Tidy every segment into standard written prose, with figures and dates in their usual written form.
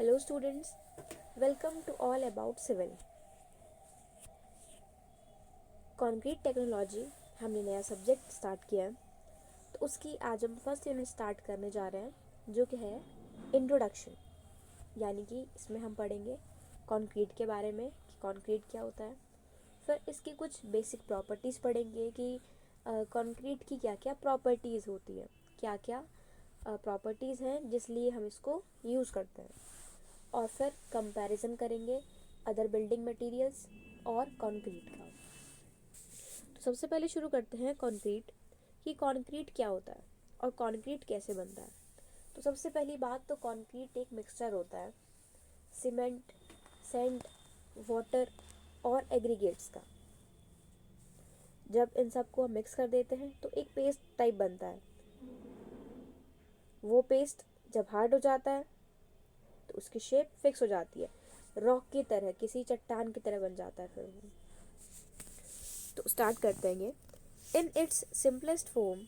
Hello students, welcome to all about civil. Concrete technology हमने नया subject start किया है, तो उसकी आज हम फर्स्ट यूनिट स्टार्ट करने जा रहे हैं जो कि है इंट्रोडक्शन। यानी कि इसमें हम पढ़ेंगे कंक्रीट के बारे में कि कंक्रीट क्या होता है। फिर इसकी कुछ बेसिक प्रॉपर्टीज़ पढ़ेंगे कि कंक्रीट की क्या क्या प्रॉपर्टीज़ होती है, क्या क्या प्रॉपर्टीज़ हैं जिसलिए हम इसको यूज़ करते हैं। और फिर कंपैरिजन करेंगे अदर बिल्डिंग मटेरियल्स और कंक्रीट का। तो सबसे पहले शुरू करते हैं कंक्रीट कि कंक्रीट क्या होता है और कंक्रीट कैसे बनता है। तो सबसे पहली बात, तो कंक्रीट एक मिक्सचर होता है सीमेंट, सैंड, वाटर और एग्रीगेट्स का। जब इन सबको हम मिक्स कर देते हैं तो एक पेस्ट टाइप बनता है। वो पेस्ट जब हार्ड हो जाता है तो उसकी शेप फिक्स हो जाती है, रॉक की तरह, किसी चट्टान की तरह बन जाता है। फिर वो तो स्टार्ट करते हैं। In its simplest form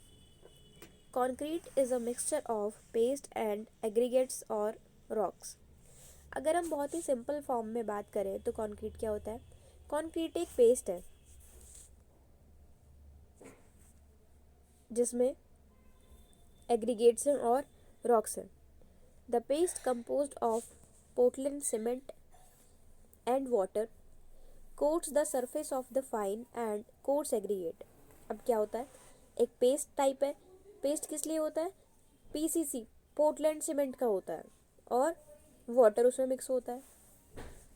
concrete is a mixture of paste and aggregates और रॉक्स। अगर हम बहुत ही सिंपल फॉर्म में बात करें तो कंक्रीट क्या होता है। कंक्रीट एक पेस्ट है जिसमें एग्रीगेट्स हैं और रॉक्स हैं। The paste composed of Portland cement and water quotes the surface of the fine and quotes aggregate. अब क्या होता है, एक पेस्ट टाइप है। पेस्ट किस लिए होता है, पीसीसी पोर्टलैंड सीमेंट का होता है और वाटर उसमें मिक्स होता है।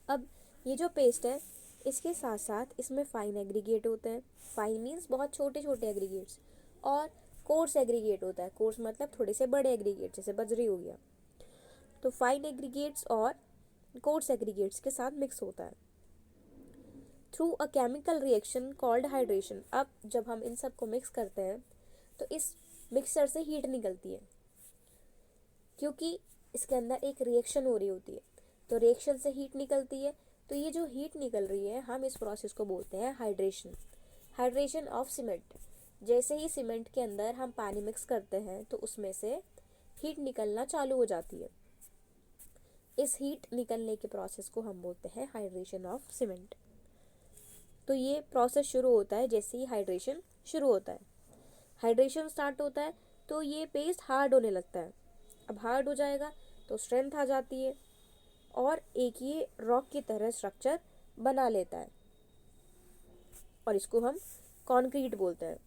अब ये जो पेस्ट है इसके साथ साथ इसमें फाइन एग्रीगेट होते हैं। फाइन मीन्स बहुत छोटे छोटे एग्रीगेट्स, और कोर्स एग्रीगेट होता है। कोर्स मतलब थोड़े से बड़े एग्रीगेट, जैसे बजरी हो गया। तो फाइन एग्रीगेट्स और कोर्स एग्रीगेट्स के साथ मिक्स होता है through a chemical reaction called hydration. अब जब हम इन सब को मिक्स करते हैं तो इस मिक्सचर से हीट निकलती है, क्योंकि इसके अंदर एक रिएक्शन हो रही होती है। तो रिएक्शन से हीट निकलती है। तो ये जो हीट निकल रही है, हम इस प्रोसेस को बोलते हैं हाइड्रेशन। Hydration of cement. जैसे ही सीमेंट के अंदर हम पानी मिक्स करते हैं तो उसमें से हीट निकलना चालू हो जाती है। इस हीट निकलने के प्रोसेस को हम बोलते हैं हाइड्रेशन ऑफ सीमेंट। तो ये प्रोसेस शुरू होता है जैसे ही हाइड्रेशन शुरू होता है। हाइड्रेशन स्टार्ट होता है तो ये पेस्ट हार्ड होने लगता है। अब हार्ड हो जाएगा तो स्ट्रेंथ आ जाती है और एक ये रॉक की तरह स्ट्रक्चर बना लेता है, और इसको हम कंक्रीट बोलते हैं।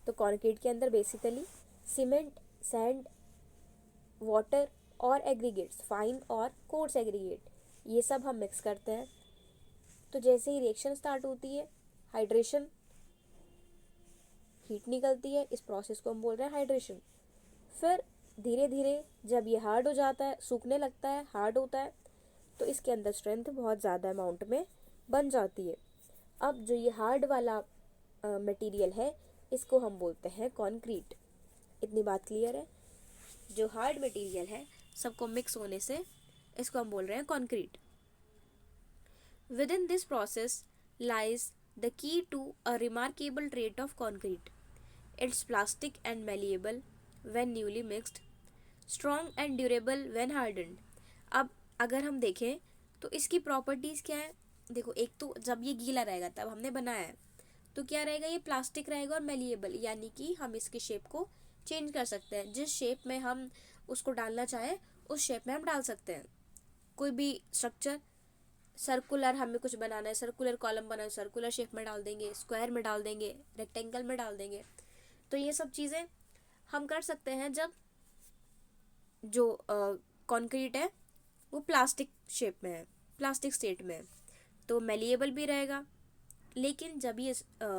तो कंक्रीट के अंदर बेसिकली सीमेंट, सैंड, वाटर और एग्रीगेट्स, फाइन और कोर्स एग्रीगेट, ये सब हम मिक्स करते हैं। तो जैसे ही रिएक्शन स्टार्ट होती है, हाइड्रेशन, हीट निकलती है, इस प्रोसेस को हम बोल रहे हैं हाइड्रेशन। फिर धीरे धीरे जब ये हार्ड हो जाता है, सूखने लगता है, हार्ड होता है, तो इसके अंदर स्ट्रेंथ बहुत ज़्यादा अमाउंट में बन जाती है। अब जो ये हार्ड वाला मटेरियल है इसको हम बोलते हैं कंक्रीट। इतनी बात क्लियर है। जो हार्ड मटेरियल है सबको मिक्स होने से इसको हम बोल रहे हैं concrete. Within this process lies the key to a remarkable trait of concrete. It's plastic and malleable when newly mixed, strong and durable when hardened. अब अगर हम देखें तो इसकी प्रॉपर्टीज़ क्या है। देखो, एक तो जब ये गीला रहेगा तब हमने बनाया है तो क्या रहेगा, ये प्लास्टिक रहेगा और मेलिएबल, यानी कि हम इसकी शेप को चेंज कर सकते हैं। जिस शेप में हम उसको डालना चाहें उस शेप में हम डाल सकते हैं। कोई भी स्ट्रक्चर, सर्कुलर हमें कुछ बनाना है, सर्कुलर कॉलम बनाना है, सर्कुलर शेप में डाल देंगे, स्क्वायर में डाल देंगे, रेक्टेंगल में डाल देंगे। तो ये सब चीज़ें हम कर सकते हैं जब जो कंक्रीट है वो प्लास्टिक शेप में है, प्लास्टिक स्टेट में है। तो मेलिएबल भी रहेगा, लेकिन जब ये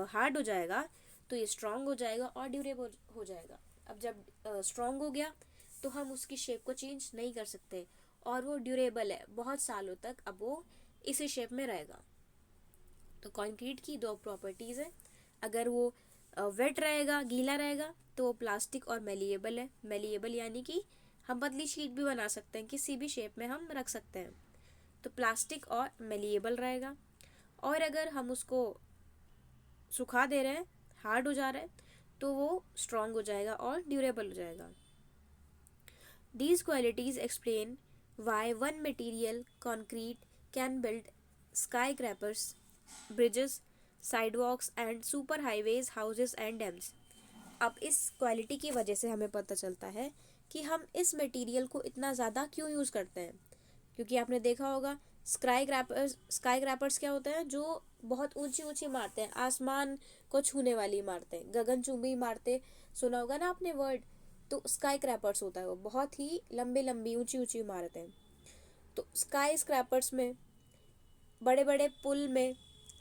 हार्ड हो जाएगा तो ये स्ट्रांग हो जाएगा और ड्यूरेबल हो जाएगा। अब जब स्ट्रांग हो गया तो हम उसकी शेप को चेंज नहीं कर सकते, और वो ड्यूरेबल है, बहुत सालों तक अब वो इसी शेप में रहेगा। तो कंक्रीट की दो प्रॉपर्टीज़ है। अगर वो वेट रहेगा, गीला रहेगा, तो वो प्लास्टिक और मेलिएबल है। मेलिएबल यानी कि हम पतली शीट भी बना सकते हैं, किसी भी शेप में हम रख सकते हैं। तो प्लास्टिक और मेलिएबल रहेगा। और अगर हम उसको सुखा दे रहे हैं, हार्ड हो जा रहा है, तो वो स्ट्रांग हो जाएगा और ड्यूरेबल हो जाएगा। These qualities explain why one material, concrete, can build skyscrapers, bridges, sidewalks and superhighways, houses and dams. अब इस क्वालिटी की वजह से हमें पता चलता है कि हम इस मटेरियल को इतना ज़्यादा क्यों यूज़ करते हैं। क्योंकि आपने देखा होगा स्काई क्रैपर्स क्या होते हैं, जो बहुत ऊंची ऊंची इमारतें, आसमान को छूने वाली इमारतें, गगनचुंबी इमारतें, सुना होगा ना आपने वर्ड। तो स्काई क्रैपर्स होता है वो, बहुत ही लंबी लंबी ऊंची ऊंची इमारतें। तो स्काई स्क्रैपर्स में, बड़े बड़े पुल में,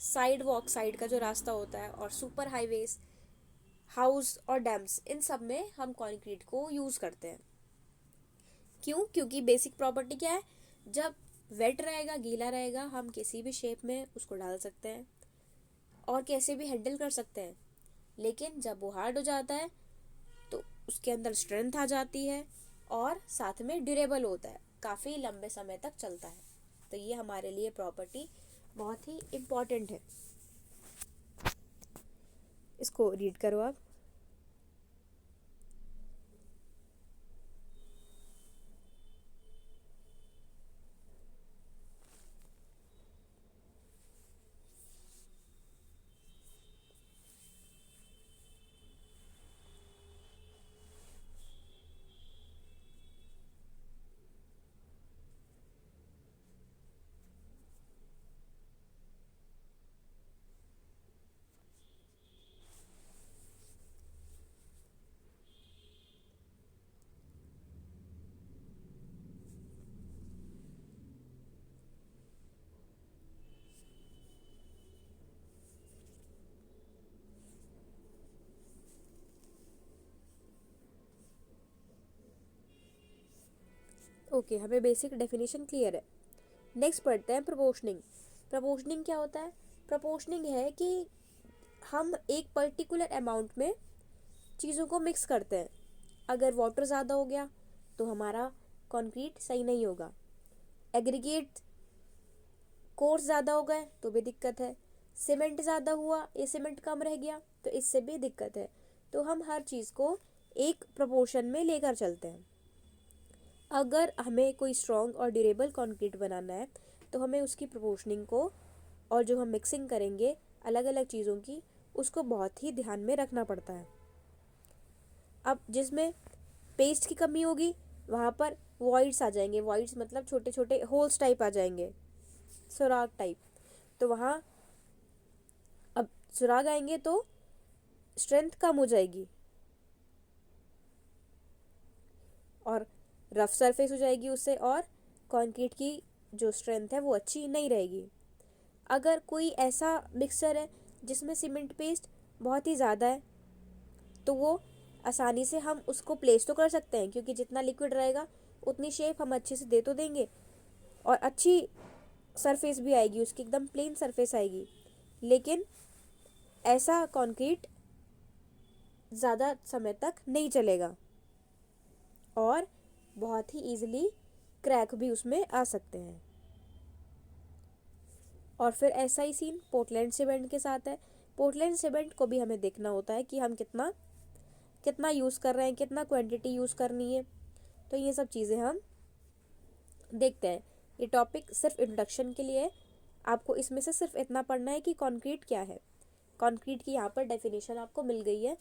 साइड वॉक, साइड का जो रास्ता होता है, और सुपर हाईवेज, हाउस और डैम्स, इन सब में हम कंक्रीट को यूज़ करते हैं। क्यों? क्योंकि बेसिक प्रॉपर्टी क्या है, जब वेट रहेगा, गीला रहेगा, हम किसी भी शेप में उसको डाल सकते हैं और कैसे भी हैंडल कर सकते हैं। लेकिन जब वो हार्ड हो जाता है तो उसके अंदर स्ट्रेंथ आ जाती है और साथ में ड्यूरेबल होता है, काफ़ी लंबे समय तक चलता है। तो ये हमारे लिए प्रॉपर्टी बहुत ही इम्पॉर्टेंट है। इसको रीड करो आप। ओके, हमें बेसिक डेफिनेशन क्लियर है। नेक्स्ट पढ़ते हैं प्रोपोर्शनिंग। प्रोपोर्शनिंग क्या होता है? प्रोपोर्शनिंग है कि हम एक पर्टिकुलर अमाउंट में चीज़ों को मिक्स करते हैं। अगर वाटर ज़्यादा हो गया तो हमारा कंक्रीट सही नहीं होगा। एग्रीगेट कोर्स ज़्यादा हो गए तो भी दिक्कत है। सीमेंट ज़्यादा हुआ या सीमेंट कम रह गया तो इससे भी दिक्कत है। तो हम हर चीज़ को एक प्रोपोर्शन में लेकर चलते हैं। अगर हमें कोई स्ट्रॉन्ग और ड्यूरेबल कंक्रीट बनाना है तो हमें उसकी प्रोपोर्शनिंग को, और जो हम मिक्सिंग करेंगे अलग अलग चीज़ों की, उसको बहुत ही ध्यान में रखना पड़ता है। अब जिसमें पेस्ट की कमी होगी वहाँ पर वॉइड्स आ जाएंगे। वॉइड्स मतलब छोटे छोटे होल्स टाइप आ जाएंगे, सुराग टाइप। तो वहाँ अब सुराग आएंगे तो स्ट्रेंथ कम हो जाएगी और रफ सरफेस हो जाएगी उससे, और कंक्रीट की जो स्ट्रेंथ है वो अच्छी नहीं रहेगी। अगर कोई ऐसा मिक्सचर है जिसमें सीमेंट पेस्ट बहुत ही ज़्यादा है तो वो आसानी से हम उसको प्लेस तो कर सकते हैं, क्योंकि जितना लिक्विड रहेगा उतनी शेप हम अच्छे से दे तो देंगे और अच्छी सरफेस भी आएगी उसकी, एकदम प्लेन सरफेस आएगी। लेकिन ऐसा कंक्रीट ज़्यादा समय तक नहीं चलेगा और बहुत ही ईजिली क्रैक भी उसमें आ सकते हैं। और फिर ऐसा ही सीन पोर्टलैंड सीमेंट के साथ है। पोर्टलैंड सीमेंट को भी हमें देखना होता है कि हम कितना कितना यूज़ कर रहे हैं, कितना क्वांटिटी यूज़ करनी है। तो ये सब चीज़ें हम देखते हैं। ये टॉपिक सिर्फ इंट्रोडक्शन के लिए है। आपको इसमें से सिर्फ इतना पढ़ना है कि कंक्रीट क्या है। कंक्रीट की यहाँ पर डेफिनेशन आपको मिल गई है।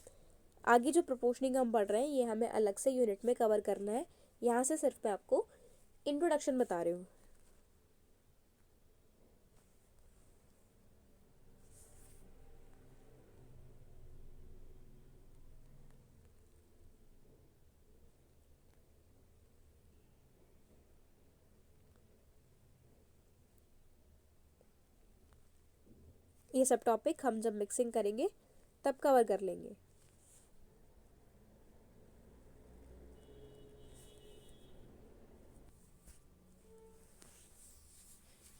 आगे जो प्रोपोर्शनिंग हम पढ़ रहे हैं ये हमें अलग से यूनिट में कवर करना है। यहाँ से सिर्फ मैं आपको इंट्रोडक्शन बता रही हूँ। ये सब टॉपिक हम जब मिक्सिंग करेंगे तब कवर कर लेंगे।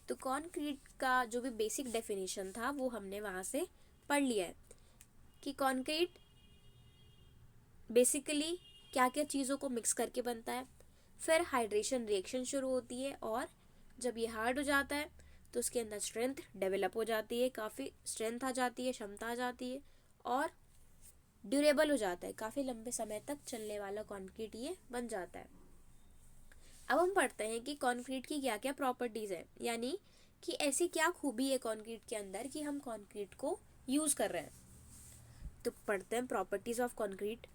तो कंक्रीट का जो भी बेसिक डेफिनेशन था वो हमने वहाँ से पढ़ लिया है कि कंक्रीट बेसिकली क्या क्या चीज़ों को मिक्स करके बनता है। फिर हाइड्रेशन रिएक्शन शुरू होती है और जब ये हार्ड हो जाता है तो उसके अंदर स्ट्रेंथ डेवलप हो जाती है, काफ़ी स्ट्रेंथ आ जाती है, क्षमता आ जाती है और ड्यूरेबल हो जाता है, काफ़ी लंबे समय तक चलने वाला कंक्रीट ये बन जाता है। अब हम पढ़ते हैं कि कंक्रीट की क्या क्या प्रॉपर्टीज है, यानी कि ऐसी क्या खूबी है कंक्रीट के अंदर कि हम कंक्रीट को यूज कर रहे हैं। तो पढ़ते हैं properties of concrete.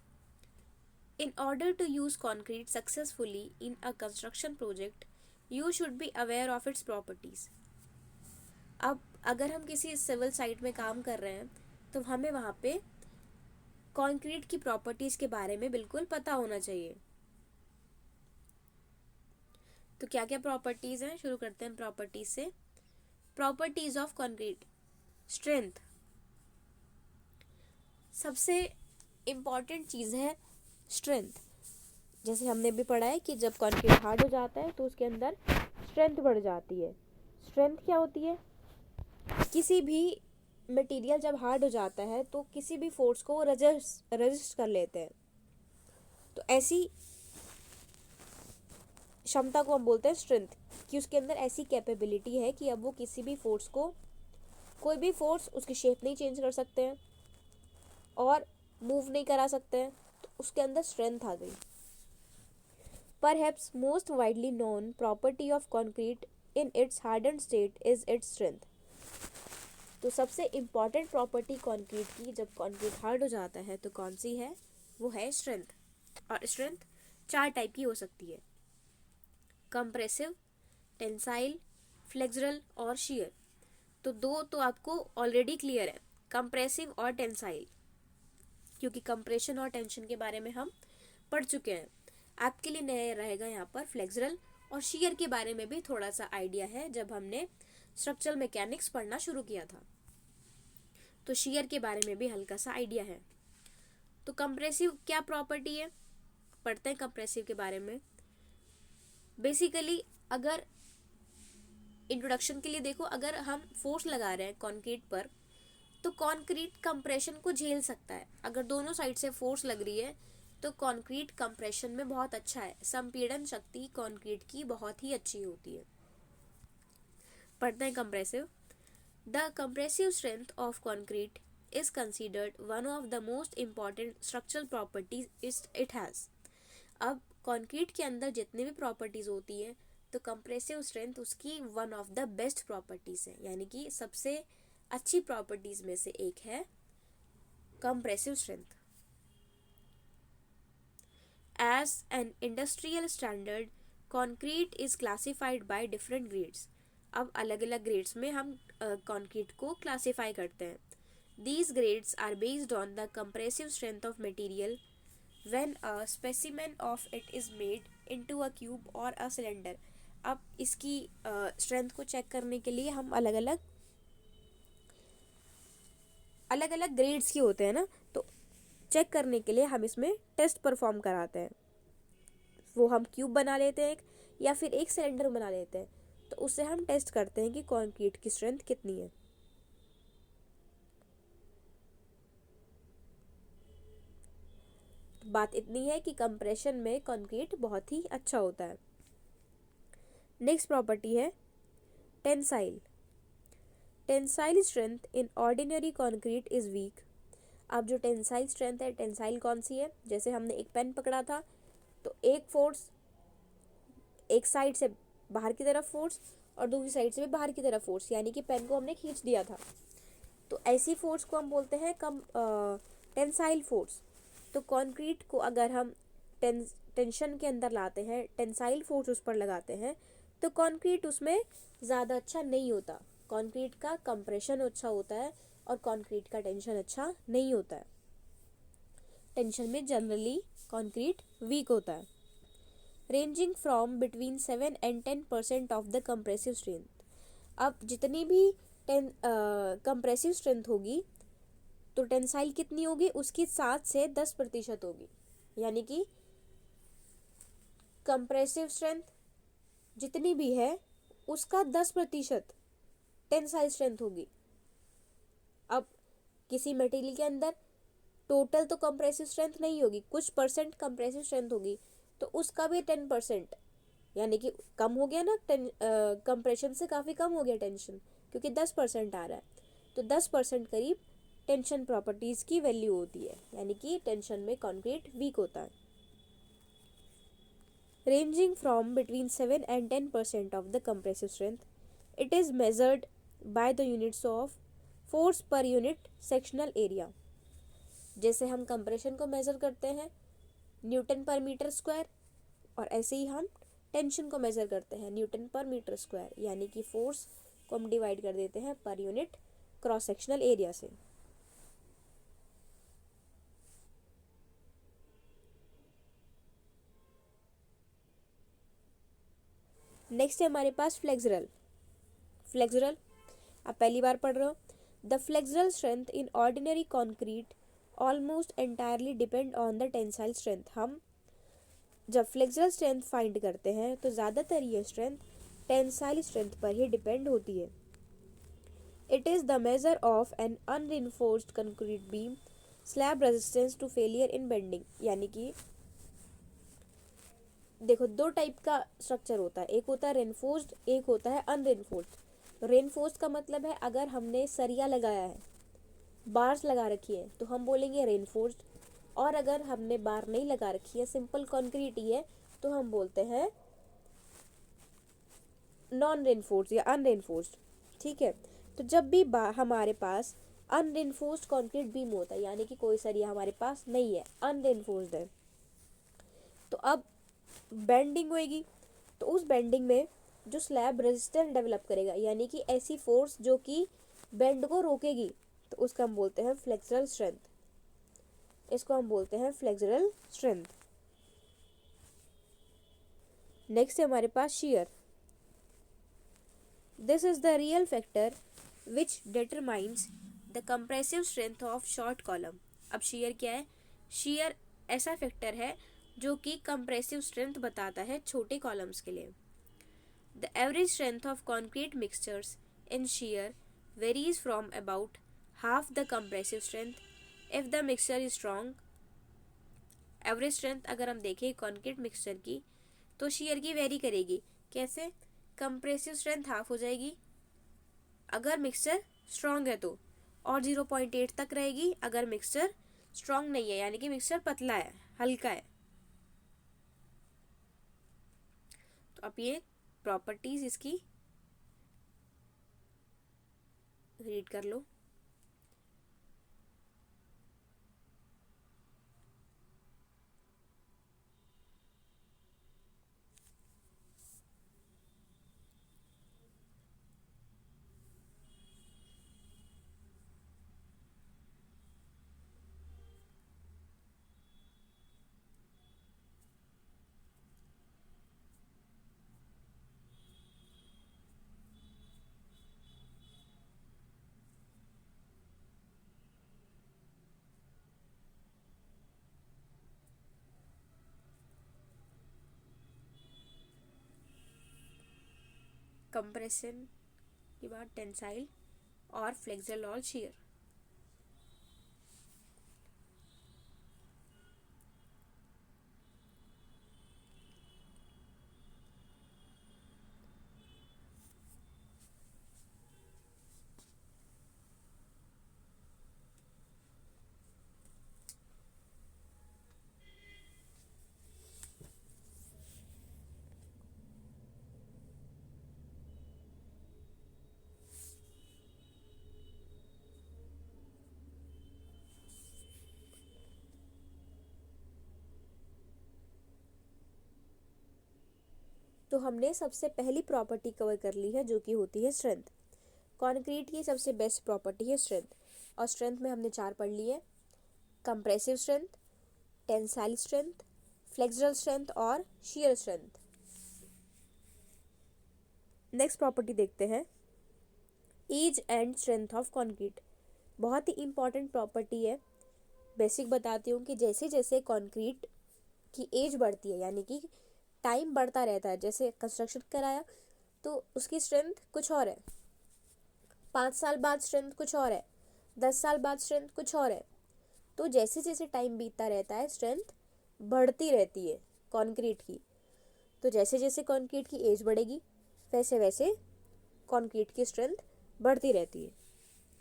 In order to use concrete successfully in a construction project, you should be aware of its properties. अब अगर हम किसी सिविल साइट में काम कर रहे हैं तो हमें वहाँ पे कंक्रीट की प्रॉपर्टीज के बारे में बिल्कुल पता होना चाहिए। तो क्या क्या प्रॉपर्टीज हैं, शुरू करते हैं प्रॉपर्टीज से। Properties of concrete. स्ट्रेंथ, सबसे इम्पॉर्टेंट चीज़ है स्ट्रेंथ। जैसे हमने भी पढ़ा है कि जब कंक्रीट हार्ड हो जाता है तो उसके अंदर स्ट्रेंथ बढ़ जाती है। स्ट्रेंथ क्या होती है? किसी भी मटेरियल जब हार्ड हो जाता है तो किसी भी फोर्स को रेजिस्ट कर लेते हैं। तो ऐसी क्षमता को हम बोलते हैं स्ट्रेंथ, कि उसके अंदर ऐसी कैपेबिलिटी है कि अब वो किसी भी फोर्स को, कोई भी फोर्स उसकी शेप नहीं चेंज कर सकते हैं और मूव नहीं करा सकते हैं। तो उसके अंदर स्ट्रेंथ आ गई। Perhaps most widely known property of concrete in its hardened state is its strength. तो सबसे इम्पॉर्टेंट प्रॉपर्टी कंक्रीट की जब कंक्रीट हार्ड हो जाता है तो कौन सी है? वो है स्ट्रेंथ। और स्ट्रेंथ 4 टाइप की हो सकती है, कंप्रेसिव, टेंसाइल, फ्लेक्सुरल और शियर। तो 2 तो आपको ऑलरेडी क्लियर है, कंप्रेसिव और टेंसाइल, क्योंकि कंप्रेशन और टेंशन के बारे में हम पढ़ चुके हैं। आपके लिए नया रहेगा यहाँ पर फ्लेक्सुरल और शियर के बारे में भी थोड़ा सा आइडिया है जब हमने स्ट्रक्चरल मैकेनिक्स पढ़ना शुरू किया था, तो शियर के बारे में भी हल्का सा आइडिया है। तो कंप्रेसिव क्या प्रॉपर्टी है, पढ़ते हैं कंप्रेसिव के बारे में। बेसिकली अगर इंट्रोडक्शन के लिए देखो, अगर हम फोर्स लगा रहे हैं कंक्रीट पर तो कंक्रीट कंप्रेशन को झेल सकता है। अगर दोनों साइड से फोर्स लग रही है तो कंक्रीट कंप्रेशन में बहुत अच्छा है, संपीड़न शक्ति कंक्रीट की बहुत ही अच्छी होती है। पढ़ते हैं compressive. The compressive strength of concrete is considered one of the most important structural properties it has. अब कंक्रीट के अंदर जितनी भी प्रॉपर्टीज होती है तो कंप्रेसिव स्ट्रेंथ उसकी one of the best properties है, यानी कि सबसे अच्छी प्रॉपर्टीज में से एक है compressive strength. As an industrial standard, concrete is classified by different grades. अब अलग अलग ग्रेड्स में हम कंक्रीट को क्लासीफाई करते हैं। These grades are based on the compressive strength of material when a specimen of it is made into a cube or a cylinder. अब इसकी स्ट्रेंथ को चेक करने के लिए हम अलग अलग ग्रेड्स की होते हैं ना, तो चेक करने के लिए हम इसमें टेस्ट परफॉर्म कराते हैं। वो हम क्यूब बना लेते हैं या फिर एक सिलेंडर बना लेते हैं, तो उससे हम टेस्ट करते हैं कि कंक्रीट की स्ट्रेंथ कितनी है। बात इतनी है कि कंप्रेशन में कंक्रीट बहुत ही अच्छा होता है। नेक्स्ट प्रॉपर्टी है tensile. Tensile strength in ordinary concrete is weak. अब जो टेंसाइल स्ट्रेंथ है, टेंसाइल कौन सी है? जैसे हमने एक पेन पकड़ा था तो एक फोर्स, एक साइड से बाहर की तरफ फोर्स और दूसरी साइड से भी बाहर की तरफ फोर्स, यानी कि पेन को हमने खींच दिया था, तो ऐसी फोर्स को हम बोलते हैं टेंसाइल फोर्स। तो कंक्रीट को अगर हम टेंशन के अंदर लाते हैं, टेंसाइल फोर्स उस पर लगाते हैं, तो कंक्रीट उसमें ज़्यादा अच्छा नहीं होता। कंक्रीट का कंप्रेशन अच्छा होता है और कंक्रीट का टेंशन अच्छा नहीं होता है। टेंशन में जनरली कंक्रीट वीक होता है। Ranging from between 7 and 10% of the compressive strength. अब जितनी भी कंप्रेसिव स्ट्रेंथ होगी तो टेंसाइल कितनी होगी? उसकी 7 से 10% होगी, यानी कि कंप्रेसिव स्ट्रेंथ जितनी भी है उसका 10% टेंसाइल स्ट्रेंथ होगी। अब किसी मटेरियल के अंदर टोटल तो कंप्रेसिव स्ट्रेंथ नहीं होगी, कुछ परसेंट कंप्रेसिव स्ट्रेंथ होगी, तो उसका भी 10%, यानी कि कम हो गया ना, कंप्रेशन से काफ़ी कम हो गया टेंशन, क्योंकि 10% आ रहा है, तो 10% करीब टेंशन प्रॉपर्टीज़ की वैल्यू होती है, यानी कि टेंशन में कंक्रीट वीक होता है। ranging from between 7 and 10% of the compressive strength. It is measured by the units of force per unit sectional area. जैसे हम कंप्रेशन को मेज़र करते हैं न्यूटन पर मीटर स्क्वायर, और ऐसे ही हम टेंशन को मेज़र करते हैं न्यूटन पर मीटर स्क्वायर, यानी कि फोर्स को हम डिवाइड कर देते हैं per unit cross sectional area से। नेक्स्ट है हमारे पास फ्लेक्सरल। फ्लेक्सरल आप पहली बार पढ़ रहे हो। The flexural strength in ordinary concrete almost entirely depend on the tensile strength. हम जब फ्लेक्सरल स्ट्रेंथ फाइंड करते हैं तो ज़्यादातर ये स्ट्रेंथ टेंसाइल स्ट्रेंथ पर ही डिपेंड होती है। It is the measure of an unreinforced concrete beam slab resistance to failure in bending. यानी कि देखो दो टाइप का स्ट्रक्चर होता है, एक होता है रेनफोर्स्ड, एक होता है अनरेनफोर्स्ड। रेनफोर्स्ड का मतलब है अगर हमने सरिया लगाया है, बार्स लगा रखी है, तो हम बोलेंगे रेनफोर्स्ड। और अगर हमने बार नहीं लगा रखी है, सिंपल कंक्रीट ही है, तो हम बोलते हैं नॉन रेनफोर्स्ड या अनरेनफोर्स्ड। ठीक है, तो जब भी हमारे पास अनरेनफोर्स्ड कंक्रीट बीम होता है, यानी कि कोई सरिया हमारे पास नहीं है, अनरेनफोर्स्ड है, तो अब बेंडिंग होएगी, तो उस बेंडिंग में जो स्लैब रेजिस्टेंस डेवलप करेगा, यानी कि ऐसी फोर्स जो कि बेंड को रोकेगी, तो उसका हम बोलते हैं फ्लेक्सरल स्ट्रेंथ। इसको हम बोलते हैं फ्लेक्सरल स्ट्रेंथ। नेक्स्ट है हमारे पास shear. This is the real factor which determines the compressive strength of short column. अब शियर क्या है? शियर ऐसा फैक्टर है जो कि कंप्रेसिव स्ट्रेंथ बताता है छोटे कॉलम्स के लिए। The average strength of concrete mixtures in shear varies from about half the compressive strength if the mixture is strong. Average strength अगर हम देखें कॉन्क्रीट मिक्सचर की, तो शियर की वेरी करेगी। कैसे? कंप्रेसिव स्ट्रेंथ हाफ हो जाएगी अगर मिक्सचर स्ट्रॉन्ग है तो, और 0.8 तक रहेगी अगर मिक्सचर स्ट्रॉन्ग नहीं है, यानी कि मिक्सचर पतला है, हल्का है। तो अब ये प्रॉपर्टीज इसकी रीड कर लो। कंप्रेशन के बाद टेंसाइल और फ्लेक्सरल और शियर। तो हमने सबसे पहली प्रॉपर्टी कवर कर ली है जो कि होती है स्ट्रेंथ। कॉन्क्रीट की सबसे बेस्ट प्रॉपर्टी है स्ट्रेंथ, और स्ट्रेंथ में हमने 4 पढ़ ली है: compressive strength, tensile strength, flexural strength और शियर स्ट्रेंथ। नेक्स्ट प्रॉपर्टी देखते हैं, age and strength of concrete. बहुत ही इंपॉर्टेंट प्रॉपर्टी है। बेसिक बताती हूँ कि जैसे जैसे कॉन्क्रीट की एज बढ़ती है, यानी कि टाइम बढ़ता रहता है, जैसे कंस्ट्रक्शन कराया तो उसकी स्ट्रेंथ कुछ और है, 5 साल बाद स्ट्रेंथ कुछ और है, 10 साल बाद स्ट्रेंथ कुछ और है। तो जैसे जैसे टाइम बीतता रहता है स्ट्रेंथ बढ़ती रहती है कंक्रीट की। तो जैसे जैसे कंक्रीट की एज बढ़ेगी वैसे वैसे कंक्रीट की स्ट्रेंथ बढ़ती रहती है।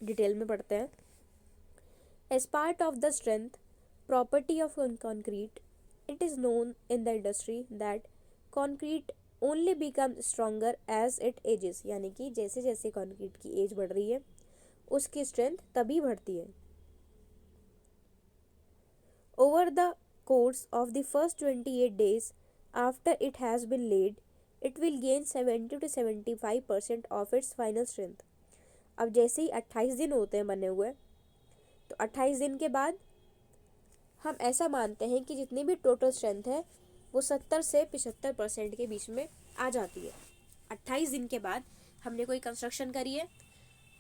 डिटेल में पढ़ते हैं। As part of the strength property of concrete, it is known in the industry that concrete only become stronger as it ages, यानी कि जैसे जैसे कंक्रीट की एज बढ़ रही है उसकी स्ट्रेंथ तभी बढ़ती है। Over the course of the first 28 days after it has been laid it will gain 70 to 75% of its final strength. अब जैसे ही 28 दिन होते हैं बने हुए, तो 28 दिन के बाद हम ऐसा मानते हैं कि जितनी भी टोटल स्ट्रेंथ है वो 70 से 75% के बीच में आ जाती है। 28 दिन के बाद हमने कोई कंस्ट्रक्शन करी है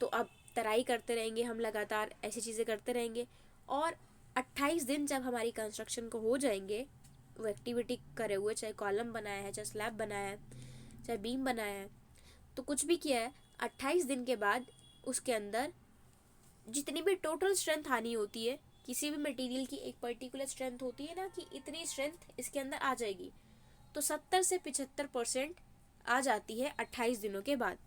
तो अब तराई करते रहेंगे हम, लगातार ऐसी चीज़ें करते रहेंगे, और 28 दिन जब हमारी कंस्ट्रक्शन को हो जाएंगे, वो एक्टिविटी करे हुए, चाहे कॉलम बनाया है, चाहे स्लैब बनाया है, चाहे बीम बनाया है, तो कुछ भी किया है, 28 दिन के बाद उसके अंदर जितनी भी टोटल स्ट्रेंथ आनी होती है, किसी भी मटेरियल की एक पर्टिकुलर स्ट्रेंथ होती है ना कि इतनी स्ट्रेंथ इसके अंदर आ जाएगी, तो 70 से 75% आ जाती है 28 दिनों के बाद।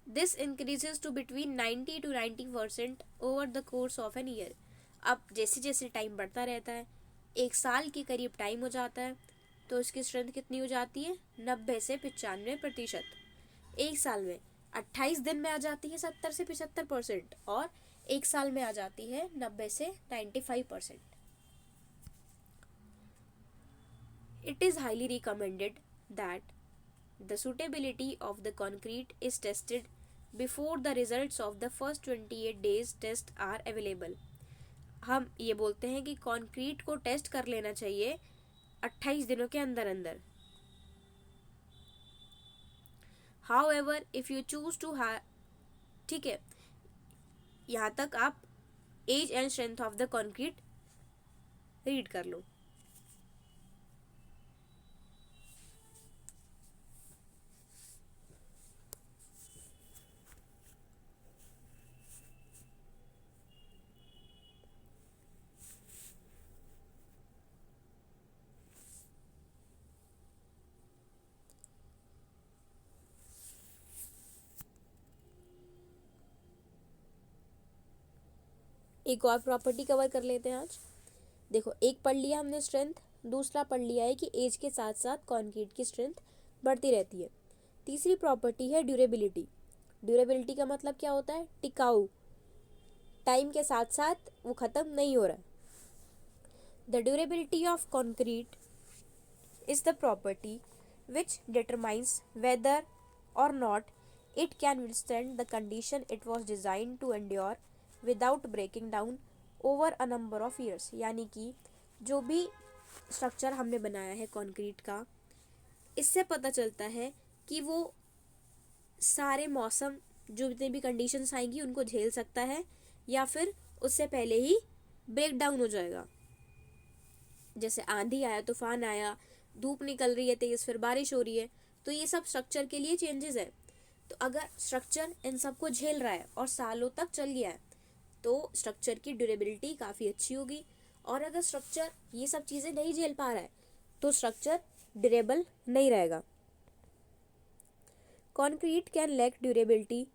This increases to between 90 to 90% over the course of an year. अब जैसे जैसे टाइम बढ़ता रहता है, एक साल के करीब टाइम हो जाता है, तो इसकी स्ट्रेंथ कितनी हो जाती है? 90 से 95%। एक साल में 28 दिन में आ जाती है 70 से 75%, और एक साल में आ जाती है 90 से 95%। It is highly recommended that the suitability of the concrete is tested before the results of the first 28 days test are available। हम ये बोलते हैं कि कंक्रीट को टेस्ट कर लेना चाहिए 28 दिनों के अंदर अंदर। However, if you choose to ठीक है, यहाँ तक आप age and strength of the concrete read कर लो। एक और प्रॉपर्टी कवर कर लेते हैं आज। देखो, एक पढ़ लिया हमने स्ट्रेंथ, दूसरा पढ़ लिया है कि एज के साथ साथ कंक्रीट की स्ट्रेंथ बढ़ती रहती है। तीसरी प्रॉपर्टी है ड्यूरेबिलिटी। ड्यूरेबिलिटी का मतलब क्या होता है? टिकाऊ, टाइम के साथ साथ वो ख़त्म नहीं हो रहा। The durability of concrete is the property which determines whether और not it can withstand the condition it was design to endure without breaking down over a number of years. यानी कि जो भी स्ट्रक्चर हमने बनाया है कंक्रीट का, इससे पता चलता है कि वो सारे मौसम, जो जितने भी कंडीशंस आएंगी उनको झेल सकता है, या फिर उससे पहले ही ब्रेक डाउन हो जाएगा। जैसे आंधी आया, तूफान आया, धूप निकल रही है तेज, फिर बारिश हो रही है, तो ये सब स्ट्रक्चर के लिए चेंजेस है। तो अगर स्ट्रक्चर इन सबको झेल रहा है और सालों तक चल गया है, तो स्ट्रक्चर की ड्यूरेबिलिटी काफ़ी अच्छी होगी। और अगर स्ट्रक्चर ये सब चीज़ें नहीं झेल पा रहा है, तो स्ट्रक्चर ड्यूरेबल नहीं रहेगा। Concrete can lack durability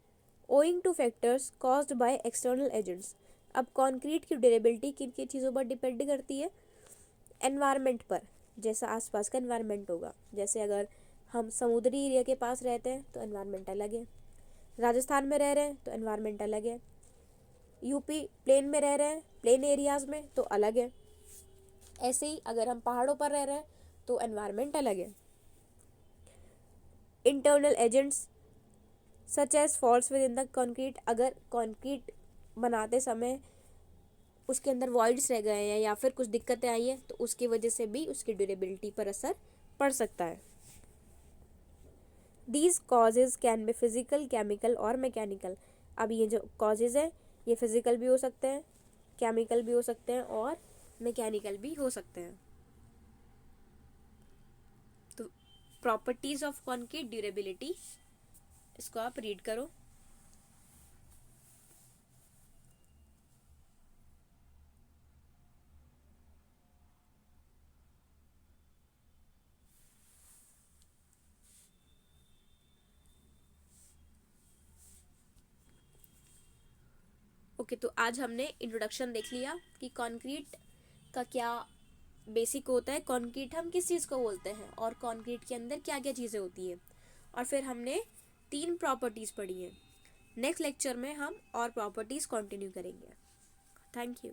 owing to factors caused by external agents. अब कॉन्क्रीट की ड्यूरेबिलिटी किन किन चीज़ों पर डिपेंड करती है? एनवायरनमेंट पर, जैसा आसपास का एनवायरनमेंट होगा। जैसे अगर हम समुद्री एरिया के पास रहते हैं तो एनवायरनमेंट अलग है, राजस्थान में रह रहे हैं तो एनवायरनमेंट अलग है, यूपी प्लेन में रह रहे हैं, प्लेन एरियाज़ में तो अलग है। ऐसे ही अगर हम पहाड़ों पर रह रहे हैं तो एनवायरनमेंट अलग है। Internal agents such as falls within the concrete. अगर कंक्रीट बनाते समय उसके अंदर वॉइड्स रह गए हैं या फिर कुछ दिक्कतें आई हैं, तो उसकी वजह से भी उसकी ड्यूरेबिलिटी पर असर पड़ सकता है। These causes can be physical, chemical और मैकेनिकल। अब ये जो कॉजेज हैं ये फिजिकल भी हो सकते हैं, केमिकल भी हो सकते हैं और मैकेनिकल भी हो सकते हैं। तो प्रॉपर्टीज ऑफ कंक्रीट, ड्यूरेबिलिटी, इसको आप रीड करो। ओके, तो आज हमने इंट्रोडक्शन देख लिया कि कंक्रीट का क्या बेसिक होता है कंक्रीट हम किस चीज़ को बोलते हैं और कंक्रीट के अंदर क्या क्या चीज़ें होती हैं, और फिर हमने 3 प्रॉपर्टीज़ पढ़ी हैं। नेक्स्ट लेक्चर में हम और प्रॉपर्टीज़ कंटिन्यू करेंगे। Thank you.